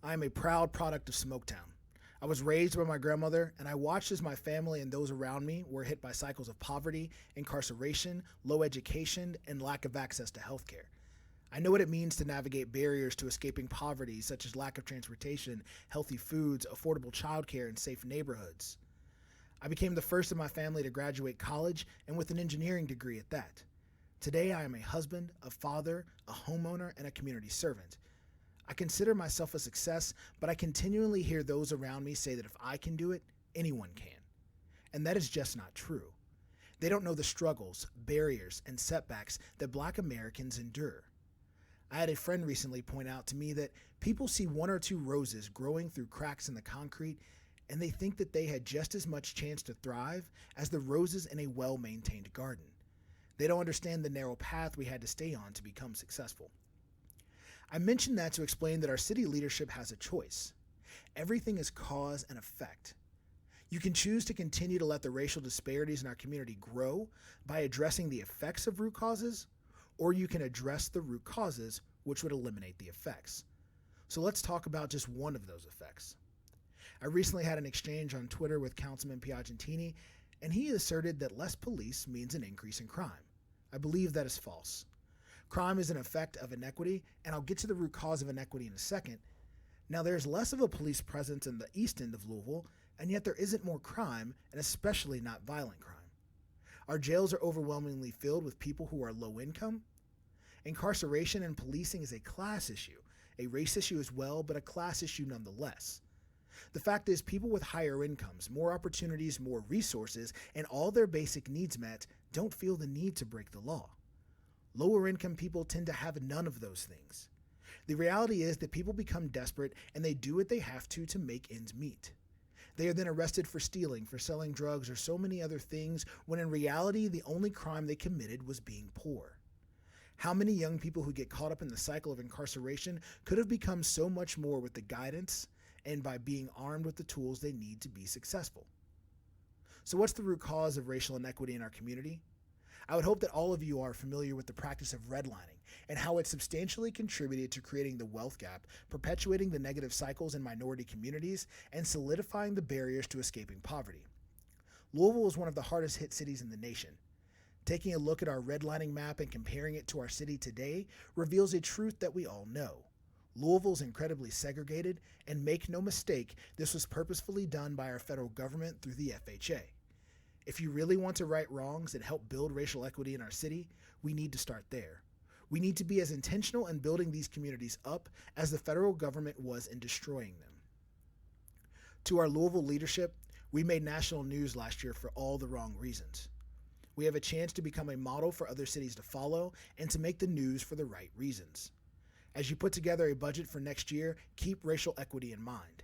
I am a proud product of Smoketown. I was raised by my grandmother, and I watched as my family and those around me were hit by cycles of poverty, incarceration, low education, and lack of access to healthcare. I know what it means to navigate barriers to escaping poverty, such as lack of transportation, healthy foods, affordable childcare, and safe neighborhoods. I became the first in my family to graduate college, and with an engineering degree at that. Today, I am a husband, a father, a homeowner, and a community servant. I consider myself a success, but I continually hear those around me say that if I can do it, anyone can. And that is just not true. They don't know the struggles, barriers, and setbacks that Black Americans endure. I had a friend recently point out to me that people see one or two roses growing through cracks in the concrete, and they think that they had just as much chance to thrive as the roses in a well-maintained garden. They don't understand the narrow path we had to stay on to become successful. I mentioned that to explain that our city leadership has a choice. Everything is cause and effect. You can choose to continue to let the racial disparities in our community grow by addressing the effects of root causes, or you can address the root causes, which would eliminate the effects. So let's talk about just one of those effects. I recently had an exchange on Twitter with Councilman Piagentini, and he asserted that less police means an increase in crime. I believe that is false. Crime is an effect of inequity, and I'll get to the root cause of inequity in a second. Now, there's less of a police presence in the east end of Louisville, and yet there isn't more crime, and especially not violent crime. Our jails are overwhelmingly filled with people who are low income. Incarceration and policing is a class issue, a race issue as well, but a class issue nonetheless. The fact is, people with higher incomes, more opportunities, more resources, and all their basic needs met don't feel the need to break the law. Lower income people tend to have none of those things. The reality is that people become desperate and they do what they have to make ends meet. They are then arrested for stealing, for selling drugs, or so many other things, when in reality, the only crime they committed was being poor. How many young people who get caught up in the cycle of incarceration could have become so much more with the guidance and by being armed with the tools they need to be successful? So what's the root cause of racial inequity in our community? I would hope that all of you are familiar with the practice of redlining and how it substantially contributed to creating the wealth gap, perpetuating the negative cycles in minority communities, and solidifying the barriers to escaping poverty. Louisville is one of the hardest hit cities in the nation. Taking a look at our redlining map and comparing it to our city today reveals a truth that we all know. Louisville is incredibly segregated, and make no mistake, this was purposefully done by our federal government through the FHA. If you really want to right wrongs and help build racial equity in our city, we need to start there. We need to be as intentional in building these communities up as the federal government was in destroying them. To our Louisville leadership, we made national news last year for all the wrong reasons. We have a chance to become a model for other cities to follow and to make the news for the right reasons. As you put together a budget for next year, keep racial equity in mind.